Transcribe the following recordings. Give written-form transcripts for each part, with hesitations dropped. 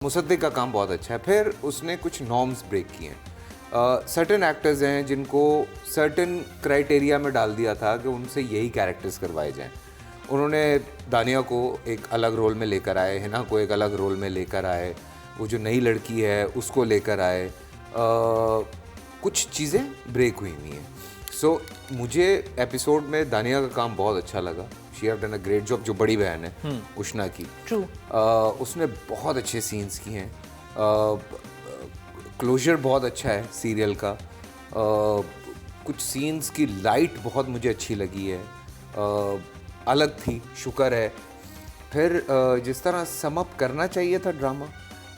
मुसद्दिक का काम बहुत अच्छा है। फिर उसने कुछ नॉर्म्स ब्रेक किए हैं। सर्टेन एक्टर्स हैं जिनको सर्टेन क्राइटेरिया में डाल दिया था कि उनसे यही कैरेक्टर्स करवाए जाएं। उन्होंने दानिया को एक अलग रोल में लेकर आए, हिना को एक अलग रोल में लेकर आए, वो जो नई लड़की है उसको लेकर आए। कुछ चीज़ें ब्रेक हुई हुई हैं। सो मुझे एपिसोड में दानिया का काम बहुत अच्छा लगा। She have done a great job. जो बड़ी बहन है उष्णा की, ट्रू, उसने बहुत अच्छे सीन्स किए हैं। क्लोजर बहुत अच्छा है सीरियल का। कुछ सीन्स की लाइट बहुत मुझे अच्छी लगी है, अलग थी, शुक्र है। फिर जिस तरह सम अप करना चाहिए था ड्रामा,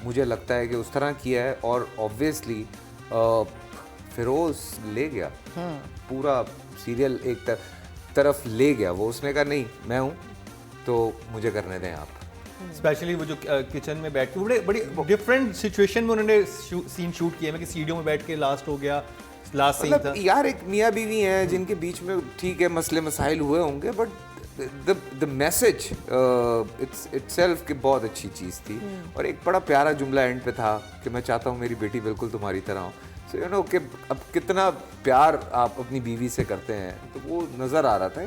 मुझे लगता है कि उस तरह किया है। और ऑब्वियसली फिरोज ले गया पूरा सीरियल, एक तरफ ले गया वो। उसने कहा नहीं मैं हूँ तो मुझे करने दें आप। स्पेशली वो जो किचन में बैठ के बड़ी डिफरेंट सिचुएशन में उन्होंने सीन शूट किया है कि सीढ़ियों में बैठ के लास्ट हो गया, लास्ट सीन था। यार एक मियाँ बीवी हैं जिनके बीच में ठीक है मसले मसाइल हुए होंगे, बट द मैसेज इटसेल्फ की बहुत अच्छी चीज़ थी। और एक बड़ा प्यारा जुमला एंड पे था कि मैं चाहता हूँ मेरी बेटी बिल्कुल तुम्हारी तरह हो। सो यू नो कि अब कितना प्यार आप अपनी बीवी से करते हैं, तो वो नज़र आ रहा था।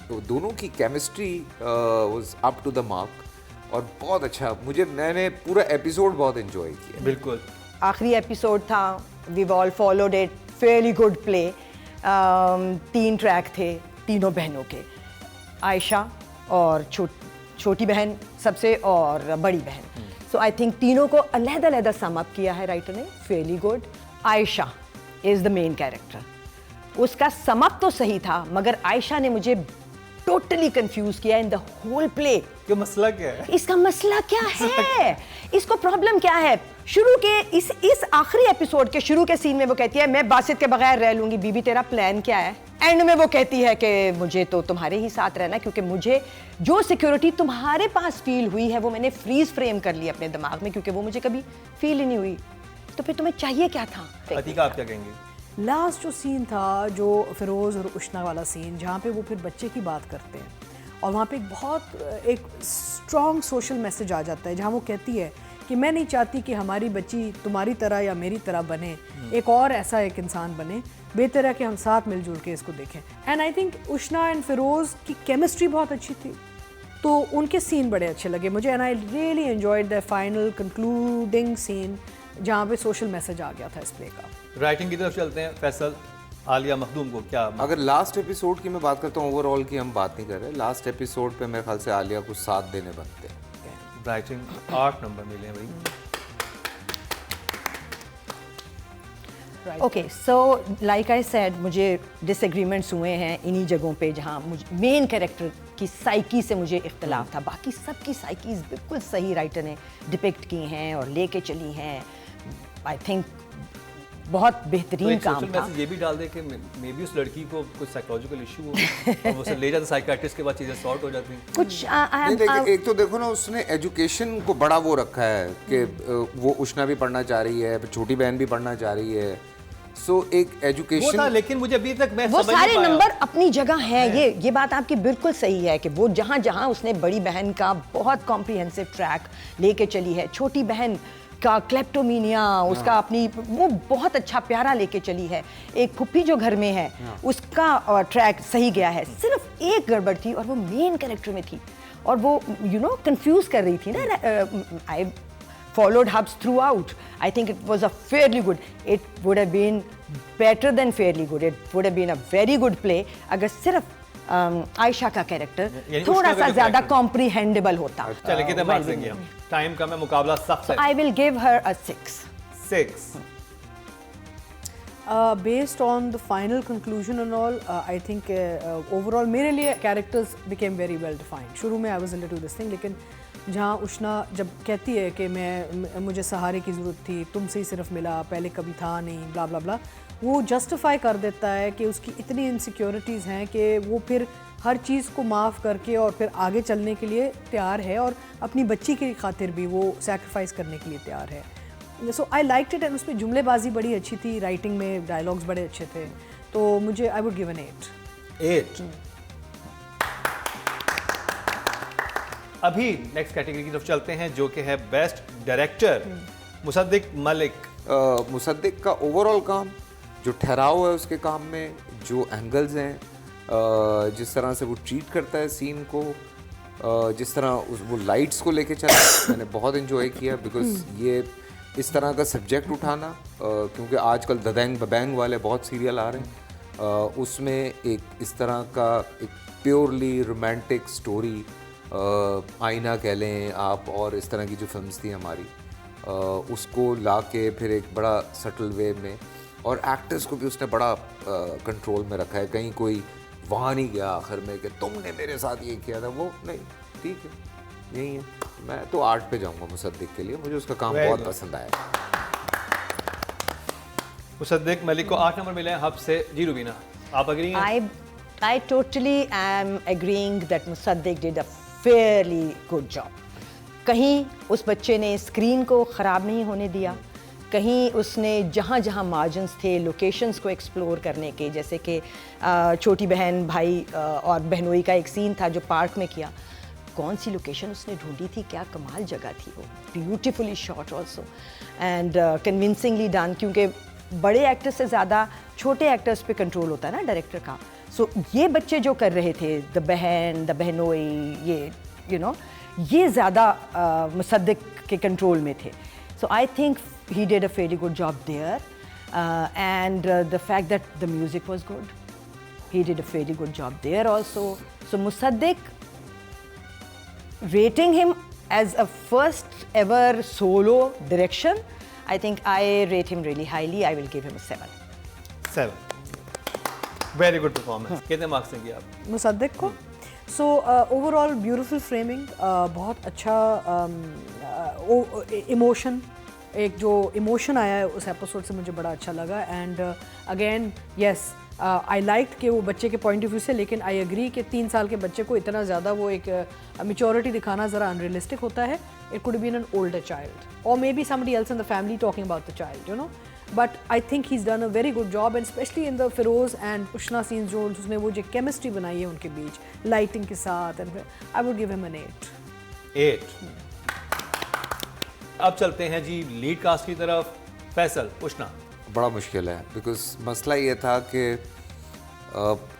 तो दोनों की chemistry was up to the mark और बहुत अच्छा। मैंने पूरा एपिसोड बहुत एंजॉय किया। बिल्कुल आखिरी एपिसोड था, we all followed it, fairly good play. 3 track थे तीनों बहनों के, आयशा और छोटी बहन सबसे और बड़ी बहन। सो आई थिंक तीनों को अलग-अलग सम अप किया है राइटर ने, fairly good. Ayesha is the main character. उसका सम अप तो सही था, मगर आयशा ने मुझे टोटली कंफ्यूज किया इन द होल प्ले। ये मसला क्या है? इसका मसला क्या है? इसको प्रॉब्लम क्या है? शुरू के इस आखिरी एपिसोड के शुरू के सीन में वो कहती है मैं बासित के बगैर रह लूंगी। बीबी तेरा प्लान क्या है? एंड में वो कहती है कि मुझे तो तुम्हारे ही साथ रहना, क्योंकि मुझे जो सिक्योरिटी तुम्हारे पास फील हुई है वो मैंने फ्रीज फ्रेम कर ली अपने दिमाग में, क्योंकि वो मुझे कभी फील ही नहीं हुई। तो फिर तुम्हें चाहिए क्या था? अतीका आप क्या कहेंगे? लास्ट जो सीन था, जो फिरोज़ और उष्णा वाला सीन, जहाँ पे वो फिर बच्चे की बात करते हैं और वहाँ पे एक स्ट्रॉन्ग सोशल मैसेज आ जाता है, जहाँ वो कहती है कि मैं नहीं चाहती कि हमारी बच्ची तुम्हारी तरह या मेरी तरह बने, एक और ऐसा एक इंसान बने, बेहतर है कि हम साथ मिलजुल के इसको देखें। And I think Ushana and Firoz की केमिस्ट्री बहुत अच्छी थी, तो उनके सीन बड़े अच्छे लगे मुझे। And I really enjoyed the final concluding scene, जहाँ पे सोशल मैसेज आ गया था इस प्ले का। राइटिंग की तरफ चलते हैं। फैसल, आलिया मखदूम को क्या? अगर लास्ट एपिसोड की मैं बात करता हूँ, ओवरऑल की हम बात नहीं कर रहे, लास्ट एपिसोड पे मेरे ख्याल से आलिया को 7 देने बनते हैं। राइटिंग 8 नंबर मिले भाई। Okay, so like I said, मुझे डिसएग्रीमेंट्स हुए हैं इन्हीं जगहों पे जहाँ मुझे मेन कैरेक्टर की साइकी से मुझे इख्तलाफ था। बाकी सबकी साइकीज बिल्कुल सही राइटर ने डिपिक्ट की हैं और लेके चली हैं। आई थिंक बहुत बेहतरीन काम था। मैसेज ये भी डाल दे कि मे बी उस लड़की को कुछ साइकोलॉजिकल इशू हो और उसे ले जाते साइकियाट्रिस्ट के बाद चीज़ें सॉर्ट हो जाती हैं। कुछ एक तो देखो ना, उसने एजुकेशन को बड़ा वो रखा है कि वो उष्णा भी पढ़ना चाह रही है, छोटी बहन भी पढ़ना चाह रही है। सो एक एजुकेशन वो था, लेकिन मुझे अभी तक मैं वो समझ नहीं सारे पाया। नंबर अपनी जगह है। ये बात आपकी बिल्कुल सही है कि वो जहाँ जहाँ उसने बड़ी बहन का बहुत कॉम्प्रिहेंसिव ट्रैक लेके चली है, छोटी बहन का क्लेप्टोमीनिया, उसका अपनी वो बहुत अच्छा प्यारा लेके चली है। एक फुप्पी जो घर में है उसका ट्रैक सही गया है। सिर्फ एक गड़बड़ थी और वो मेन कैरेक्टर में थी, और वो कंफ्यूज कर रही थी ना। आई followed hubs throughout. I think it was a fairly good. It would have been better than fairly good. It would have been a very good play अगर सिर्फ आयशा का कैरेक्टर थोड़ा सा ज़्यादा कॉम्प्रिहेंडेबल होता। चलिए कितने मार्क्स देंगे हम? टाइम का मैं मुकाबला सख्त है। I will give her a 6. 6 Based on the final conclusion and all, I think overall मेरे लिए characters became very well defined. शुरू में I was a little this thing, लेकिन जहाँ उष्णा जब कहती है कि मुझे सहारे की ज़रूरत थी, तुमसे ही सिर्फ मिला, पहले कभी था नहीं, ब्ला ब्ला ब्ला, वो जस्टिफाई कर देता है कि उसकी इतनी इनसिक्योरिटीज़ हैं कि वो फिर हर चीज़ को माफ़ करके और फिर आगे चलने के लिए तैयार है, और अपनी बच्ची की खातिर भी वो सैक्रिफाइस करने के लिए तैयार है। सो आई लाइक्ड इट। एंड उसमें जुमलेबाजी बड़ी अच्छी थी, राइटिंग में डायलॉग्स बड़े अच्छे थे, तो मुझे आई वुड गिव एन 8। अभी नेक्स्ट कैटेगरी की तरफ चलते हैं जो कि है बेस्ट डायरेक्टर मुसद्दिक मलिक। मुसद्दिक का ओवरऑल काम, जो ठहराव है उसके काम में, जो एंगल्स हैं, जिस तरह से वो ट्रीट करता है सीन को, जिस तरह वो लाइट्स को लेके चला, मैंने बहुत इन्जॉय किया। बिकॉज ये इस तरह का सब्जेक्ट उठाना, क्योंकि आजकल ददैंग बबैंग वाले बहुत सीरियल आ रहे हैं, उसमें एक इस तरह का एक प्योरली रोमांटिक स्टोरी, आईना कह लें आप, और इस तरह की जो फिल्म्स थी हमारी, उसको ला के फिर एक बड़ा सटल वे में, और एक्टर्स को भी उसने बड़ा कंट्रोल में रखा है। कहीं कोई वहाँ नहीं गया आखिर में कि तुमने मेरे साथ ये किया था, वो नहीं, ठीक है यही है। मैं तो आर्ट पे जाऊँगा मुसद्दिक के लिए, मुझे उसका काम बहुत पसंद आया। मुसद्दिक मलिक को 8 नंबर मिले हैं हब से। जी रुबीना, आप अग्री हैं? I totally am agreeing that Musaddiq did a fairly good job. कहीं उस बच्चे ने स्क्रीन को ख़राब नहीं होने दिया, कहीं उसने जहाँ जहाँ मार्जिन्स थे लोकेशंस को एक्सप्लोर करने के, जैसे कि छोटी बहन भाई और बहनोई का एक सीन था जो पार्क में किया, कौन सी लोकेशन उसने ढूंढी थी, क्या कमाल जगह थी वो, beautifully shot also and convincingly done, क्योंकि बड़े एक्टर्स से ज़्यादा छोटे एक्टर्स पे कंट्रोल होता है ना डायरेक्टर का। सो ये बच्चे जो कर रहे थे, द बहन, द बहनोई, ये ये ज़्यादा मुसद्दिक के कंट्रोल में थे। So I think he did a fairly good job there, and the fact that the music was good, he did a fairly good job there also. So Musaddiq, rating him as a first ever solo direction, I think I rate him really highly. I will give him a 7. 7 very good performance. कितने marks देंगे आप मुसद्दिक को? So overall beautiful framing, बहुत अच्छा emotion, एक जो emotion आया है उस एपिसोड से मुझे बड़ा अच्छा लगा। And again yes, I like कि वो बच्चे के पॉइंट ऑफ व्यू से, लेकिन आई एग्री कि 3 साल के बच्चे को इतना ज़्यादा वो एक मेच्योरिटी दिखाना ज़रा अनरियलिस्टिक होता है। It could been an older child और maybe somebody else in the family talking about the child, you know, but I think he is done a very good job, and specially in the Feroz and Ushna scenes जो उसने वो जो chemistry बनाई है उनके बीच lighting के साथ, and I would give him an 8। अब चलते हैं जी लीड कास्ट की तरफ। फैसल, उशना। बड़ा मुश्किल है, बिकॉज मसला ये था कि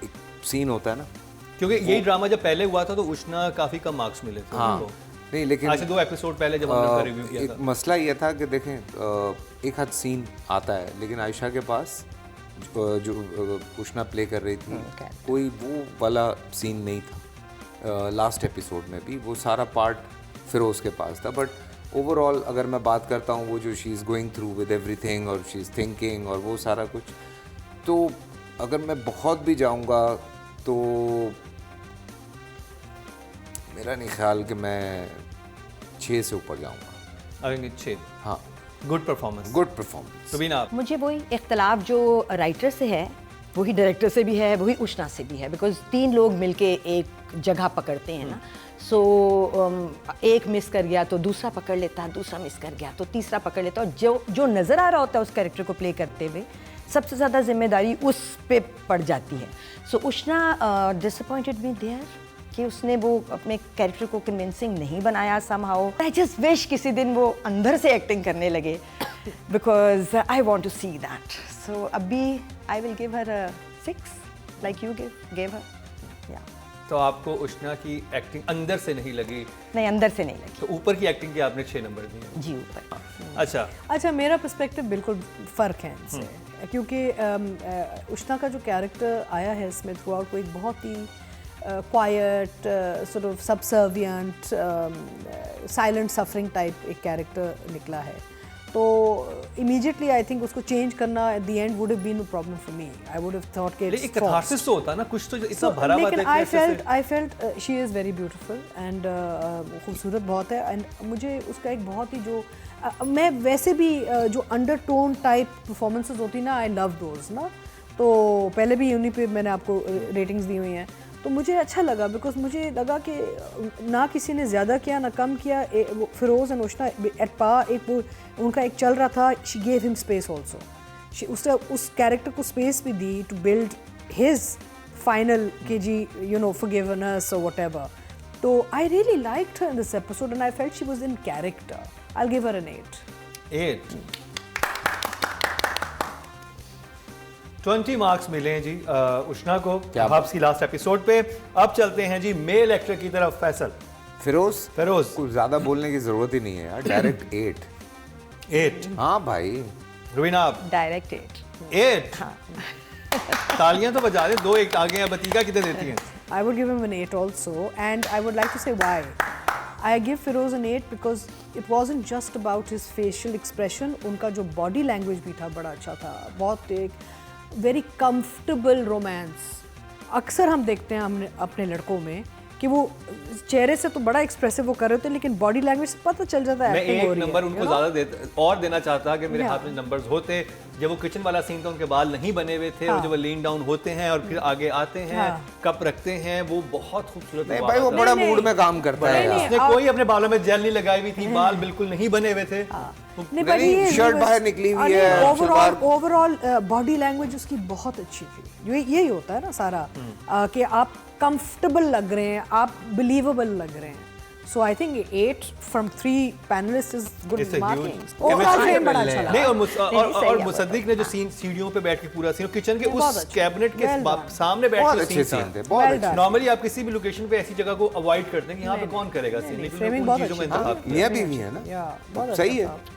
एक सीन होता है ना, क्योंकि यही ड्रामा जब पहले हुआ था तो उशना काफ़ी कम मार्क्स मिले थे उनको। नहीं, लेकिन आज से 2 एपिसोड पहले जब हमने रिव्यू किया था, मसला ये था कि देखें, एक हद सीन आता है, लेकिन आयशा के पास जो उशना प्ले कर रही थी, कोई वो वाला सीन नहीं था। लास्ट एपिसोड में भी वो सारा पार्ट फिरोज़ के पास था। बट ओवरऑल अगर मैं बात करता हूँ, वो जो she is going through with everything और शी इज़ थिंकिंग और वो सारा कुछ, तो अगर मैं बहुत भी जाऊँगा तो मेरा नहीं ख्याल कि मैं 6 से ऊपर जाऊँगा। अगर 6। हाँ, good performance. Good performance. Rubina, आप? मुझे वही इख्तलाफ जो राइटर से है वही डायरेक्टर से भी है, वही उशना से भी है, बिकॉज 3 लोग मिलके एक जगह पकड़ते हैं ना। सो एक मिस कर गया तो दूसरा पकड़ लेता, दूसरा मिस कर गया तो तीसरा पकड़ लेता, और जो नज़र आ रहा होता है उस कैरेक्टर को प्ले करते हुए सबसे ज़्यादा जिम्मेदारी उस पे पड़ जाती है। सो उशना डिसअपॉइंटेड मी देयर कि उसने वो अपने कैरेक्टर को कन्विंसिंग नहीं बनाया समहाउ। आई जस्ट विश किसी दिन वो अंदर से एक्टिंग करने लगे, because I want to see that. So अभी I will give her 6 like you give her. या तो आपको उशना की एक्टिंग अंदर से नहीं लगी? नहीं, अंदर से नहीं लगी। तो ऊपर की एक्टिंग के आपने 6 नंबर दिए? जी, ऊपर। अच्छा, मेरा पर्सपेक्टिव बिल्कुल फ़र्क है इनसे, क्योंकि उशना का जो कैरेक्टर आया है इसमें थ्रू आउट, वो एक बहुत ही quiet, sort of subservient, silent suffering type एक कैरेक्टर निकला है। तो इमीडिएटली आई थिंक उसको चेंज करना at the end would have been a problem for me. I would have thought कि एक कैथारसिस तो होता है ना, कुछ तो इतना भरा हुआ लेकिन आई felt she is very beautiful and खूबसूरत बहुत है। एंड मुझे उसका एक बहुत ही जो मैं वैसे भी जो अंडरटोन टाइप परफॉर्मेंसेस होती ना, आई लव दोज ना। तो पहले भी उन्हीं पे मैंने आपको रेटिंग्स दी हुई हैं, तो मुझे अच्छा लगा, बिकॉज मुझे लगा कि ना किसी ने ज़्यादा किया ना कम किया। फिरोज़ एंड उशना एट पा, एक वो उनका एक चल रहा था, she gave him space also. उसने उस कैरेक्टर को स्पेस भी दी टू बिल्ड हिज फाइनल के जी, यू नो, फॉरगिवनेस और व्हाटएवर। तो I really liked her in this episode and I felt she was in character. I will give her an 8. 20 marks मिले हैं जी उष्णा को क्या हब्स की लास्ट एपिसोड पे. अब चलते हैं जी मेल एक्टर की तरफ. फैसल. फिरोज कुछ ज्यादा बोलने की जरूरत ही नहीं है यार, डायरेक्ट 8. हाँ भाई. रुबीना आप? डायरेक्ट 8. तालियां तो बजा दे. 2 1 आगे हैं. बतीका कितने देती हैं? I would give him an 8 also, and I would like to say why. I give Feroz an 8 because it wasn't just about his facial expression. उनका जो body language भी था बड़ा अच्छा था. बहुत एक very comfortable romance. अक्सर हम देखते हैं हमने अपने लड़कों में कि वो चेहरे से तो बड़ा एक्सप्रेसिव वो कर रहे होते हैं लेकिन बॉडी लैंग्वेज से पता चल जाता है. मैं acting हो एक रही है, नंबर you उनको know? ज्यादा और देना चाहता कि मेरे हाथ में नंबर्स होते. जब वो किचन वाला सीन था उनके बाल नहीं बने हुए थे और जब वो लीन डाउन होते हैं और फिर आगे आते हैं कप रखते हैं, वो बहुत खूबसूरत. नहीं भाई वो बड़ा मूड में काम करता है यार. उसने कोई अपने बालों में जेल नहीं लगाई हुई थी, बाल बिल्कुल नहीं बने हुए थे. नहीं, शर्ट बाहर निकली हुई है. ओवरऑल बॉडी लैंग्वेज उसकी बहुत अच्छी थी. यही होता है ना सारा कि आप कंफर्टेबल लग रहे हैं, आप बिलीवेबल लग रहे हैं. So I think 8 from 3 panelists is good It's a marking. huge- Overall frame बड़ा अच्छा नहीं लगा. और मुसद्दिक ने जो सीन सीढ़ियों पे बैठ के पूरा सीन किचन के बहुत उस अच्छा. कैबिनेट के Well done. सामने बैठ बहुत के अच्छे सीन सीन थे, था. बहुत Well अच्छे. done. नॉर्मली आप किसी भी लोकेशन पे ऐसी जगह को अवॉइड करते हैं कि यहाँ पे कौन करेगा सीन, लेकिन framing उन बहुत चीजों में अच्छी थी. इंतखाब किया. मियाँ बीवी है ना. बहुत सही अच्छा है. था.